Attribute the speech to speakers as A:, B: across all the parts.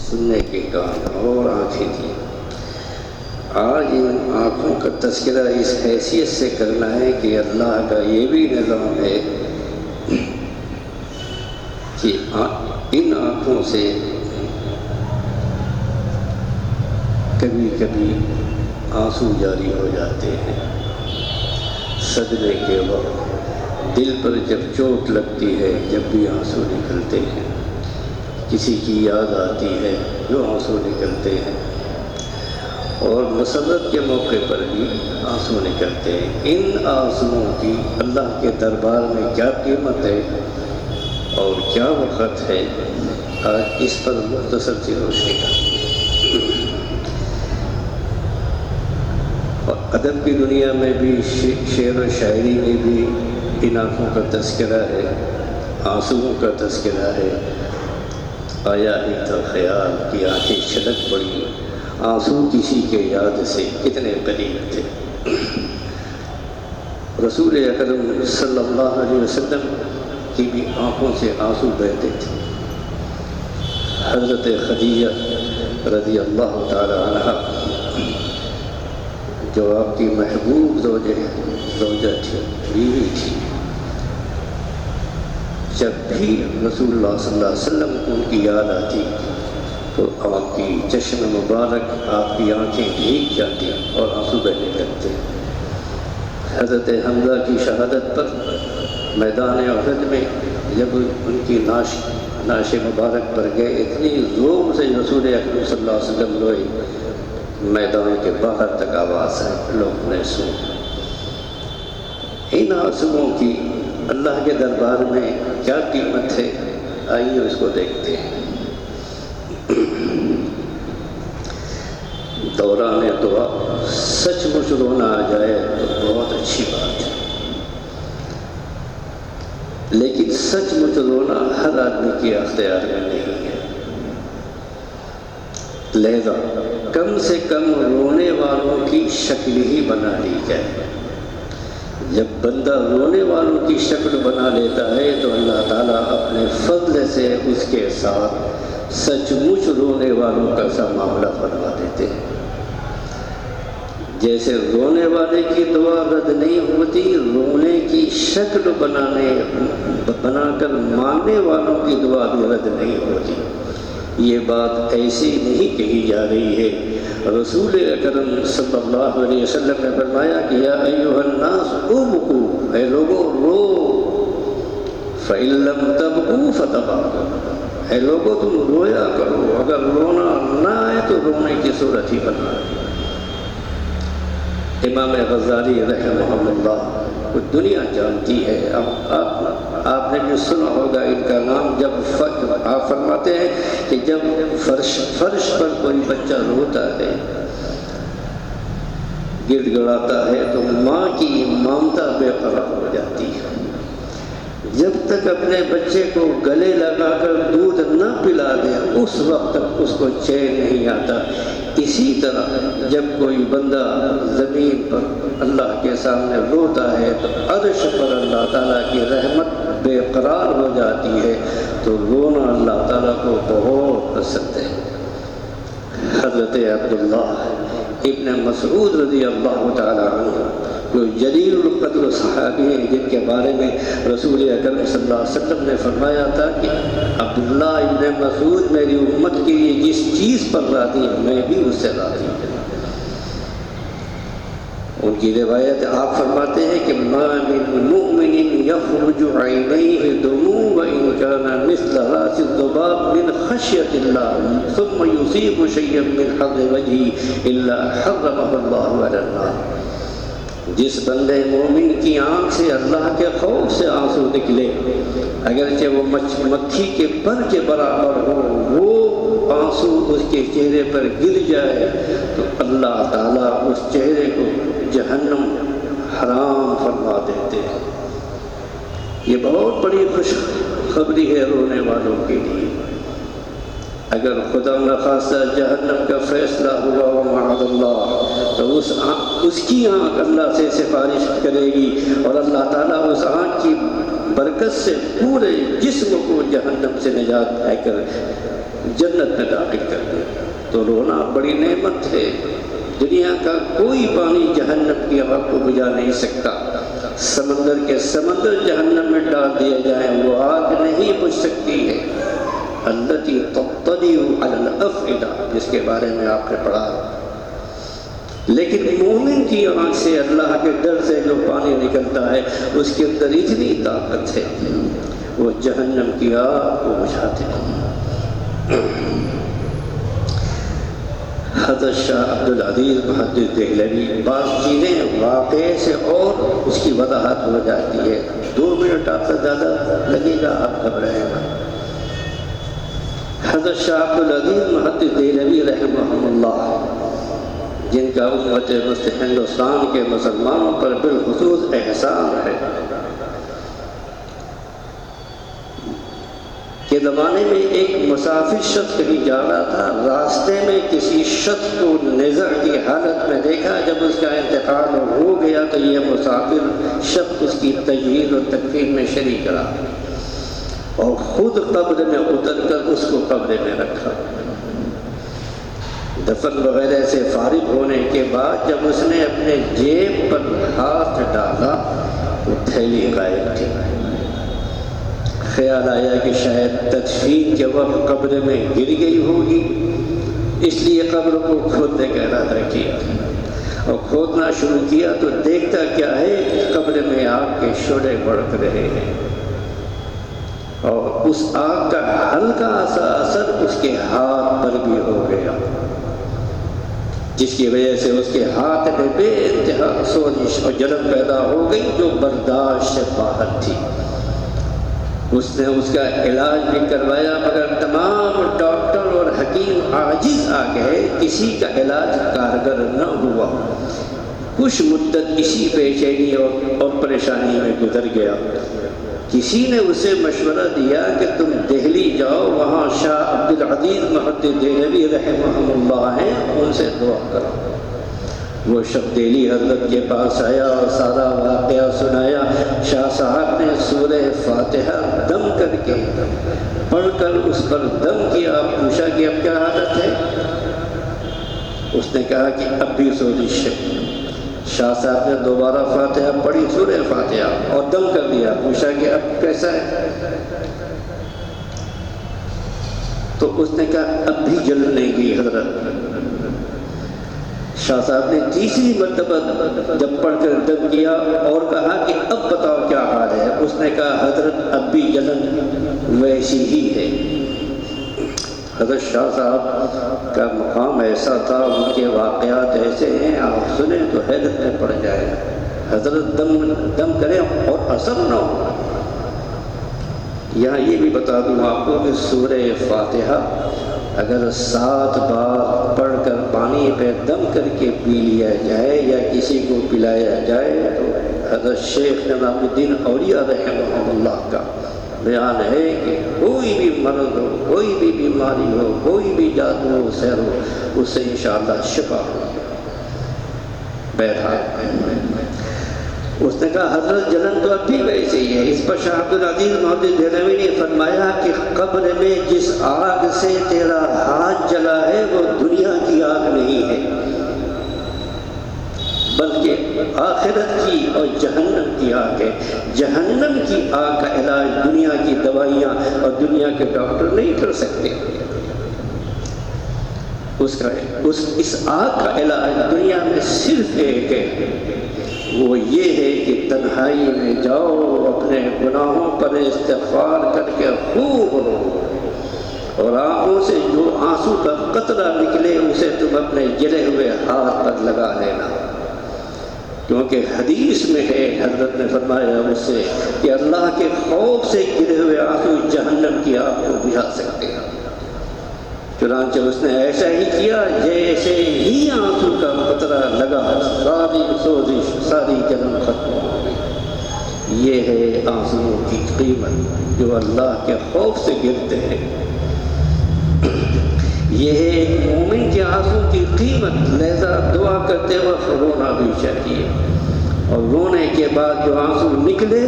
A: سننے کے کان اور آنکھیں تھیں۔ آج ان آنکھوں کا تذکرہ اس حیثیت سے کرنا ہے کہ اللہ کا یہ بھی نظام ہے کہ ان آنکھوں سے کبھی کبھی آنسو جاری ہو جاتے ہیں۔ صدمے کے وقت دل پر جب چوٹ لگتی ہے، جب بھی آنسو نکلتے ہیں، کسی کی یاد آتی ہے جو آنسو نکلتے ہیں، اور مسرت کے موقع پر بھی آنسو نکلتے ہیں۔ ان آنسوؤں کی اللہ کے دربار میں کیا قیمت ہے اور کیا وقت ہے، آج اس پر مختصر سی روشنی ڈالیں۔ اور ادب کی دنیا میں بھی، شعر و شاعری میں بھی ان آنکھوں کا تذکرہ ہے، آنسوؤں کا تذکرہ ہے۔ آیا ہی تھا خیال کی آنکھیں چھلک پڑی، آنسو کسی کے یاد سے کتنے قریب تھے۔ رسول اکرم صلی اللہ علیہ وسلم کی بھی آنکھوں سے آنسو بہتے تھے۔ حضرت خدیجہ رضی اللہ تعالی عنہ جو آپ کی محبوب زوجہ تھی، بیوی تھی، جب بھی رسول اللہ صلی اللہ علیہ وسلم کو ان کی یاد آتی تو آپ کی چشم مبارک، آپ کی آنکھیں بھیگ جاتی اور آنسو بہنے لگتے۔ حضرت حمزہ کی شہادت پر میدان احد میں جب ان کی ناش مبارک پر گئے، اتنی زور سے رسول اکرم صلی اللہ علیہ وسلم روئے، میدان کے باہر تک آواز ہے، لوگ نے سنا۔ ان آنسوؤں کی اللہ کے دربار میں کیا قیمت ہے، آئیے اس کو دیکھتے ہیں۔ دوران دعا سچ مچ رونا آ جائے تو بہت اچھی بات ہے، لیکن سچ مچ رونا ہر آدمی کے اختیار میں نہیں ہے۔ لہذا کم سے کم رونے والوں کی شکل ہی بنا لی جائے۔ جب بندہ رونے والوں کی شکل بنا لیتا ہے تو اللہ تعالیٰ اپنے فضل سے اس کے ساتھ سچ مچ رونے والوں کا سا معاملہ فرما دیتے ہیں۔ جیسے رونے والے کی دعا رد نہیں ہوتی، رونے کی شکل بنا کر ماننے والوں کی دعا بھی رد نہیں ہوتی۔ یہ بات ایسی نہیں کہی جا رہی ہے۔ رسول اکرم صلی اللہ علیہ وسلم نے فرمایا کہ یا ایھا الناس ابکوا، اے لوگوں رو، فإن لم تبکوا فتباکوا، اے لوگوں تم رویا کرو، اگر رونا نہ آئے تو رونے کی صورت ہی بنا۔ امام غزالی رحمہ اللہ کو دنیا جانتی ہے، آپ نے بھی سنا ہوگا ان کا نام۔ جب آپ فرماتے ہیں کہ جب فرش پر کوئی بچہ روتا ہے، گڑ گڑاتا ہے، تو ماں کی ممتا بے قرار ہو جاتی ہے۔ جب تک اپنے بچے کو گلے لگا کر دودھ نہ پلا دے، اس وقت تک اس کو چین نہیں آتا۔ اسی طرح جب کوئی بندہ زمین پر اللہ کے سامنے روتا ہے تو عرش پر اللہ تعالیٰ کی رحمت بے قرار ہو جاتی ہے، تو رونا اللہ تعالیٰ کو بہت پسند ہے۔ حضرت عبداللہ ابن مسعود رضی اللہ تعالیٰ عنہ جو جلیل القدر صحابی ہیں، جن کے بارے میں رسول اکرم صلی اللہ علیہ وسلم نے فرمایا تھا کہ عبداللہ ابن مسعود میری امت کے لیے جس چیز پر راضی ہے میں بھی اس سے راضی ہوں۔ ان کی روایت آپ فرماتے ہیں کہ ما من مؤمن یخرج عینیہ دموع وان کان مثل راس الذباب من خشیۃ اللہ ثم یصیب شیئا من حظ وجهہ الا حرمہ اللہ علی النار۔ جس بندے مومن کی آنکھ سے اللہ کے خوف سے آنسو نکلے، اگرچہ وہ مکھی کے پر کے برابر ہو، وہ آنسو اس کے چہرے پر گر جائے تو اللہ تعالیٰ اس چہرے کو جہنم حرام فرما دیتے ہیں۔ یہ بہت بڑی خوشخبری ہے رونے والوں کے لیے۔ اگر خدا نخواستہ جہنم کا فیصلہ ہوا ومعاذ اللہ تو اس کی آنکھ اللہ سے سفارش کرے گی، اور اللہ تعالیٰ اس آنکھ کی برکت سے پورے جسم کو جہنم سے نجات دے کر جنت میں داخل کر دیا۔ تو رونا بڑی نعمت ہے، دنیا کا کوئی پانی جہنم کی آگ کو بجھا نہیں سکتا۔ سمندر کے سمندر جہنم میں ڈال دیا جائے وہ آگ نہیں بجھ سکتی ہے۔ التی تطلع علی الافئدہ، جس کے بارے میں آپ نے پڑھا، لیکن مومن کی آنکھ سے اللہ کے ڈر سے جو پانی نکلتا ہے اس کے اندر اتنی طاقت ہے، وہ جہنم کی آگ کو بجھاتے ہیں۔ حضرت شاہ عبدالعزیز محدث دہلوی بعض چیزیں واقعے سے اور اس کی وضاحت ہو جاتی ہے۔ 2 منٹ آپ سے زیادہ لگے گا، آپ گھبرائیں گا۔ حضرت شاہ عبدالعزیز محدث دہلوی رحمہ اللہ، جن کا امت ہندوستان کے مسلمانوں پر بالخصوص احسان ہے کہ زمانے میں ایک مسافر شخص کہیں جا رہا تھا، راستے میں کسی شخص کو نزع کی حالت میں دیکھا، جب اس کا انتقال ہو گیا تو یہ مسافر شخص اس کی تجہیز و تکفین میں شریک رہا اور خود قبر میں اتر کر اس کو قبر میں رکھا۔ دفن وغیرہ سے فارغ ہونے کے بعد جب اس نے اپنے جیب پر ہاتھ ڈالا، وہ تھیلی غائب تھی۔ خیال آیا کہ شاید تدفین کے وقت قبر میں گر گئی ہوگی، اس لیے قبر کو کھودنے کا ارادہ کیا اور کھودنا شروع کیا تو دیکھتا کیا ہے کہ قبر میں آگ کے شعلے بھڑک رہے ہیں اور اس آگ کا ہلکا سا اثر اس کے ہاتھ پر بھی ہو گیا، جس کی وجہ سے اس کے ہاتھ میں بے انتہا سوزش اور جلن پیدا ہو گئی جو برداشت سے باہر تھی۔ اس نے اس کا علاج بھی کروایا، مگر تمام ڈاکٹر اور حکیم عاجز آ گئے، کسی کا علاج کارگر نہ ہوا۔ کچھ مدت اسی بے چینی اور پریشانی میں گزر گیا۔ کسی نے اسے مشورہ دیا کہ تم دہلی جاؤ، وہاں شاہ عبدالعزیز محدث دہلوی رحمہ اللہ ہیں، ان سے دعا کرو۔ وہ شخص دہلی حضرت کے پاس آیا اور سارا واقعہ سنایا۔ شاہ صاحب نے سورہ فاتحہ دم کر کے پڑھ کر اس پر دم کیا۔ پوچھا کہ اب کیا حالت ہے؟ اس نے کہا کہ اب بھی سوزش ہے۔ شاہ صاحب نے دوبارہ فاتحہ پڑھی، سورہ فاتحہ، اور دم کر دیا۔ پوچھا کہ اب کیسا ہے؟ تو اس نے کہا اب بھی جل نہیں گئی حضرت۔ شاہ صاحب نے تیسری مرتبہ جب پڑھ کر دم کیا اور کہا کہ اب بتاؤ کیا حال ہے؟ اس نے کہا حضرت اب بھی جلن ویسی ہی ہے۔ حضرت شاہ صاحب کا مقام ایسا تھا، ان کے واقعات ایسے ہیں، آپ سنیں تو حیرت میں پڑ جائے۔ حضرت دم کریں اور اثر نہ ہو۔ یہاں یہ بھی بتا دوں آپ کو کہ سورہ فاتحہ اگر 7 بار پڑھ کر پانی پہ دم کر کے پی لیا جائے یا کسی کو پلایا جائے تو حضرت شیخ نظام الدین اولیاء رحمہ اللہ کا بیان ہے کہ کوئی بھی مرض ہو، کوئی بھی بیماری ہو، کوئی بھی جادو ہو، سحر ہو، اس سے انشاءاللہ شفا ہو۔ بہرحال اس نے کہا حضرت جلن تو اب بھی ویسے ہی ہے۔ اس پر شاہ عبدالعزیز محدث دہلوی نے فرمایا کہ قبر میں جس آگ سے تیرا ہاتھ جلا ہے وہ دنیا کی آگ نہیں ہے، بلکہ آخرت کی اور جہنم کی آگ ہے۔ جہنم کی آگ کا علاج دنیا کی دوائیاں اور دنیا کے ڈاکٹر نہیں کر سکتے۔ اس آگ کا علاج دنیا میں صرف ایک ہے، وہ یہ ہے کہ تنہائی میں جاؤ، اپنے گناہوں پر استغفار کر کے خوب رو، اور آنکھوں سے جو آنسو کا قطرہ نکلے اسے تم اپنے جلے ہوئے ہاتھ پر لگا لینا، کیونکہ حدیث میں ہے، حضرت نے فرمایا مجھ سے کہ اللہ کے خوف سے گرے ہوئے آنسو جہنم کی آگ کو بجھا سکتے ہیں۔ چنانچہ اس نے ایسا ہی کیا، جیسے ہی آنسو کا قطرہ لگا ساری سوزش، ساری جلن ختم ہو گئی۔ یہ ہے آنسو کی قیمت جو اللہ کے خوف سے گرتے ہیں۔ یہ ہے ایک مومن کے آنسو کی قیمت، لہذا دعا کرتے وقت رونا بھی چاہیے۔ اور رونے کے بعد جو آنسو نکلے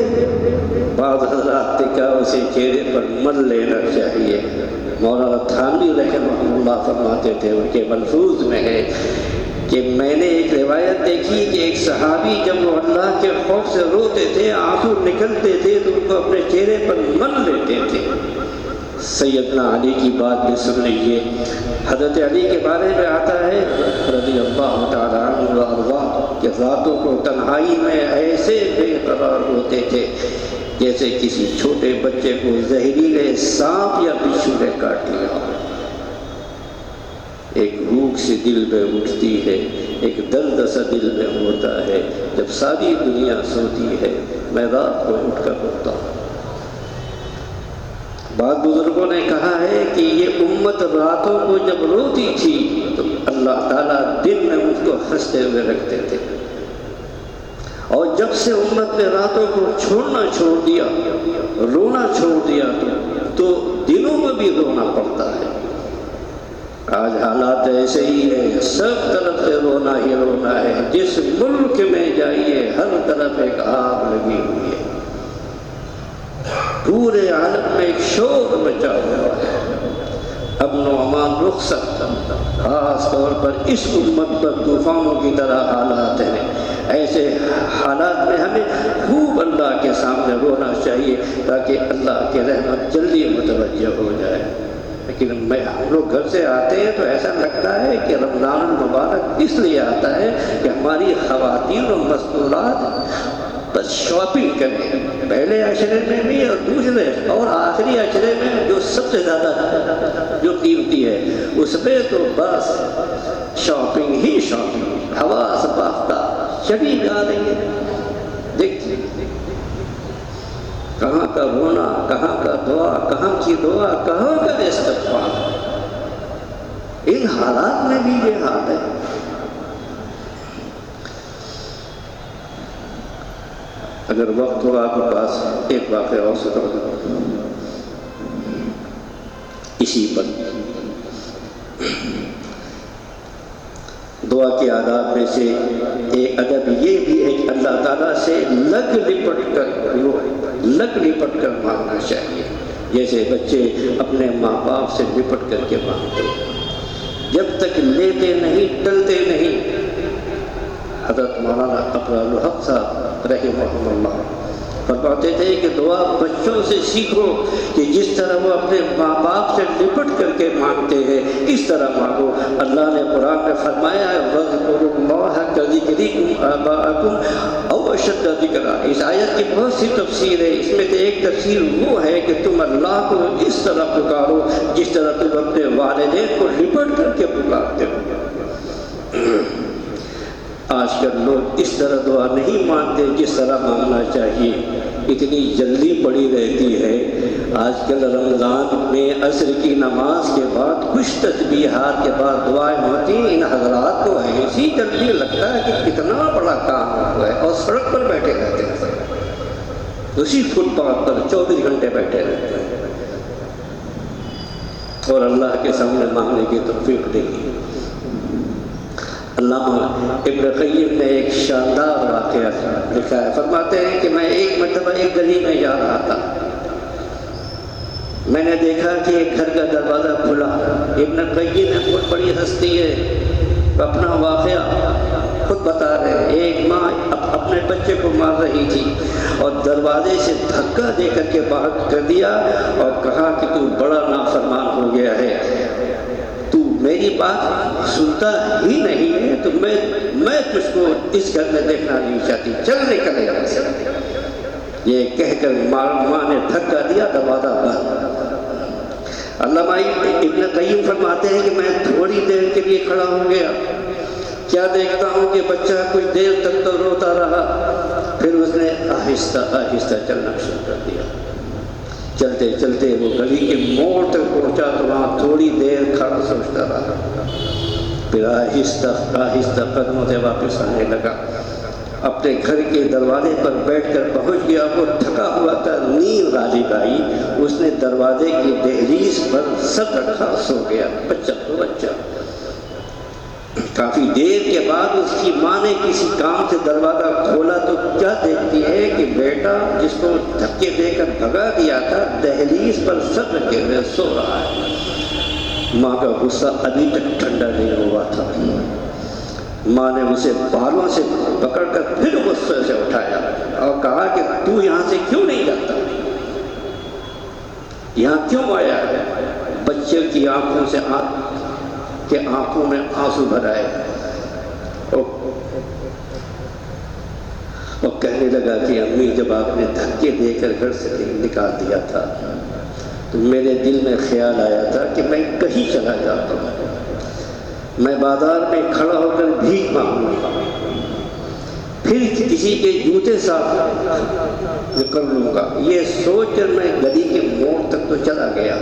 A: بعض حضرات نے کہا اسے چہرے پر مل لینا چاہیے۔ مولانا تھانوی رحمہ اللہ فرماتے تھے، ان کے ملفوظ میں ہے کہ میں نے ایک روایت دیکھی کہ ایک صحابی جب وہ اللہ کے خوف سے روتے تھے، آنسو نکلتے تھے تو ان کو اپنے چہرے پر مل لیتے تھے۔ سیدنا علی کی بات بھی سن لیجیے۔ حضرت علی کے بارے میں آتا ہے رضی اللہ تعالیٰ عنہ وارضاہ کہ راتوں کو تنہائی میں ایسے بے قرار ہوتے تھے جیسے کسی چھوٹے بچے کو زہریلے سانپ یا بچھو نے کاٹ لیا ہو۔ ایک بھوک سی دل میں اٹھتی ہے، ایک درد سا دل میں ہوتا ہے، جب ساری دنیا سوتی ہے میں رات کو اٹھ کر روتا ہوں۔ بعض بزرگوں نے کہا ہے کہ یہ امت راتوں کو جب روتی تھی تو اللہ تعالیٰ دن میں اس کو ہنستے ہوئے رکھتے تھے، اور جب سے امت نے راتوں کو چھوڑنا چھوڑ دیا، رونا چھوڑ دیا تو دنوں میں بھی رونا پڑتا ہے۔ آج حالات ایسے ہی ہے، سب طرف سے رونا ہی رونا ہے۔ جس ملک میں جائیے ہر طرف ایک آگ لگی ہوئی ہے، پورے عالم میں ایک شور مچا ہوا ہے، امن و امان رخصت، خاص طور پر اس امت پر طوفانوں کی طرح حالات ہیں۔ ایسے حالات میں ہمیں خوب اللہ کے سامنے رونا چاہیے تاکہ اللہ کی رحمت جلدی متوجہ ہو جائے۔ لیکن ہم لوگ گھر سے آتے ہیں تو ایسا لگتا ہے کہ رمضان المبارک اس لیے آتا ہے کہ ہماری خواتین و مستورات بس شاپنگ کریں، پہلے عشرے میں بھی اور دوسرے اور آخری عشرے میں جو سب سے زیادہ جو قیمتی ہے اس پہ تو بس شاپنگ ہی شاپنگ، حواس باختہ چلی جا رہی ہے۔ دیکھیے کہاں کا رونا، کہاں کا دعا، کہاں کی دعا، کہاں کا استغفار۔ ان حالات میں بھی یہ حال ہے۔ اگر وقت ہو آپ کے پاس ایک واقعہ اور سنا دوں اسی پر۔ دعا کے آداب میں سے ایک ادب یہ بھی ہے کہ اللہ تعالیٰ سے لگ لپٹ کر مانگنا چاہیے، جیسے بچے اپنے ماں باپ سے لپٹ کر کے مانگتے ہیں، جب تک لیتے نہیں ٹلتے نہیں۔ حضرت مولانا ابرار الحق صاحب رحمہ اللہ فرماتے تھے کہ دعا بچوں سے سیکھو کہ جس طرح وہ اپنے ماں باپ سے لپٹ کر کے مانگتے ہیں اس طرح مانگو۔ اللہ نے قرآن میں فرمایا ہے وَاذْكُرُوا اللَّهَ كَذِكْرِكُمْ آبَاءَكُمْ أَوْ أَشَدَّ ذِكْرًا۔ اس آیت کی بہت سی تفسیر ہے، اس میں سے ایک تفسیر وہ ہے کہ تم اللہ کو اس طرح پکارو جس طرح تم اپنے والدین کو لپٹ کر کے پکارتے ہو۔ آج کل لوگ اس طرح دعا نہیں مانتے جس طرح مانگنا چاہیے، اتنی جلدی پڑی رہتی ہے۔ آج کل رمضان میں عصر کی نماز کے بعد کچھ تسبیحات کے بعد دعائیں ہوتی ہیں، ان حضرات کو ایسی جلدی لگتا ہے کہ کتنا بڑا کام ہوا ہے، اور سڑک پر بیٹھے رہتے ہیں، اسی فٹ پاتھ پر 24 گھنٹے بیٹھے رہتے ہیں، اور اللہ کے سامنے مانگنے کی توفیق نہیں۔ علامہ ابن قیم نے ایک شاندار واقعہ لکھا ہے، فرماتے ہیں کہ میں ایک مرتبہ ایک گلی میں جا رہا تھا، میں نے دیکھا کہ ایک گھر کا دروازہ کھلا۔ ابن قیم نے بہت بڑی ہستی ہے، اپنا واقعہ خود بتا رہے، ایک ماں اپنے بچے کو مار رہی تھی اور دروازے سے دھکا دے کر کے باہر کر دیا اور کہا کہ تو بڑا نافرمان ہو گیا ہے، تو میری بات سنتا ہی نہیں ہے، تو میں تجھ کو اس گھر میں دیکھنا نہیں چاہتی، چل نکل یہاں سے۔ یہ کہہ کر ماں نے دھکا دیا، دروازہ بند۔ علامہ ابن قیم فرماتے ہیں کہ میں تھوڑی دیر کے لیے کھڑا ہو گیا، کیا دیکھتا ہوں کہ بچہ کچھ دیر تک تو روتا رہا، پھر اس نے آہستہ آہستہ چلنا شروع کر دیا۔ چلتے چلتے وہ گلی کے موڑ تک پہنچا تو وہاں تھوڑی دیر کھڑا سوچتا رہا، پھر آہستہ آہستہ قدموں سے واپس آنے لگا، اپنے گھر کے دروازے پر بیٹھ کر پہنچ گیا۔ وہ تھکا ہوا تھا، نیند غالب آئی، اس نے دروازے کی دہلیز پر سر رکھا، سو گیا، بچہ تو بچہ۔ کافی دیر کے بعد اس کی ماں نے کسی کام سے دروازہ کھولا تو کیا دیکھتی ہے کہ بیٹا جس کو دھکے دے کر بھگا دیا تھا دہلیز پر سر رکھے ہوئے سو رہا ہے۔ ماں کا غصہ ابھی تک ٹھنڈا نہیں ہوا تھا۔ ماں نے اسے بالوں سے پکڑ کر پھر غصے سے اٹھایا اور کہا کہ تو یہاں سے کیوں نہیں جاتا، یہاں کیوں آیا ہے؟ بچے کی آنکھوں میں آنسو بھر آئے اور کہنے لگا کہ امی جب آپ نے دھکے دے کر گھر سے نکال دیا تھا تو میرے دل میں خیال آیا تھا کہ میں کہیں چلا جاتا ہوں، میں بازار میں کھڑا ہو کر بھیک مانگوں گا، پھر کسی کے جوتے صاف کر لوں گا۔ یہ سوچ کر میں گلی کے موڑ تک تو چلا گیا،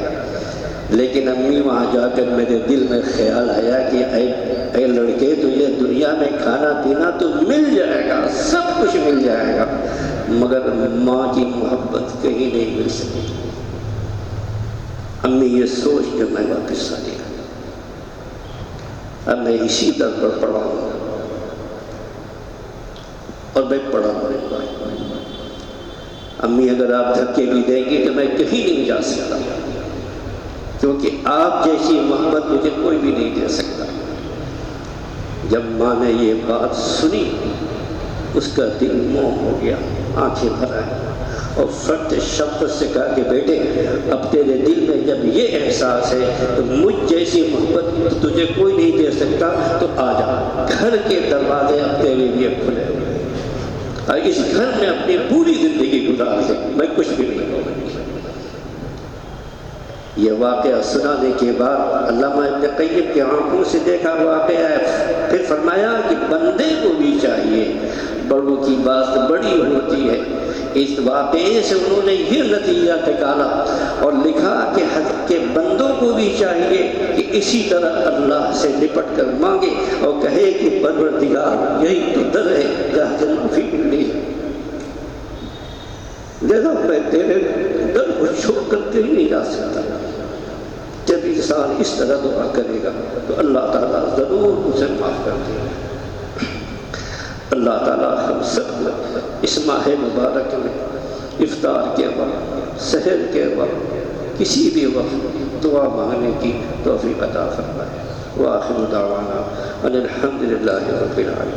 A: لیکن امی وہاں جا کر میرے دل میں خیال آیا کہ اے لڑکے تجھے دنیا میں کھانا پینا تو مل جائے گا، سب کچھ مل جائے گا، مگر ماں کی محبت کہیں نہیں مل سکتی۔ امی یہ سوچ کر میں واپس آ گیا۔ اب میں اسی در پر پڑا ہوں اور میں پڑا ہوں۔ امی اگر آپ دھکے بھی دیں گی تو میں کہیں نہیں جا سکتا، کیونکہ آپ جیسی محبت مجھے کوئی بھی نہیں دے سکتا۔ جب ماں نے یہ بات سنی اس کا دل موم ہو گیا، آنکھیں بھر آئیں اور فرد شفقت سے کہا کہ بیٹے اب تیرے دل میں جب یہ احساس ہے تو مجھ جیسی محبت تجھے کوئی نہیں دے سکتا، تو آ جا، گھر کے دروازے اب تیرے لیے کھلے ہوئے، اور اس گھر میں اپنی پوری زندگی گزار دے، میں کچھ بھی نہیں کروں۔ یہ واقعہ سنانے کے بعد علامہ ابن قیم کی آنکھوں سے دیکھا واقعہ ہے، پھر فرمایا کہ بندے کو بھی چاہیے، بڑوں کی بات بڑی ہوتی ہے۔ اس واقعے سے انہوں نے یہ نتیجہ نکالا اور لکھا کہ بندوں کو بھی چاہیے کہ اسی طرح اللہ سے نپٹ کر مانگے اور کہے کہ پروردگار یہی تو در ہے جہاں سے معافی ملی، لہذا میں تیرے در کو چھوڑ کر کہیں نہیں جا سکتا۔ جب انسان اس طرح دعا کرے گا تو اللہ تعالیٰ ضرور اسے معاف کر دے گا۔ اللہ تعالیٰ ہم سب کو اس ماہ مبارک میں افطار کے وقت، سحر کے وقت، کسی بھی وقت دعا مانگنے کی توفیق عطا فرمائے۔ وآخر دعوانا ان الحمد للہ رب العالمین۔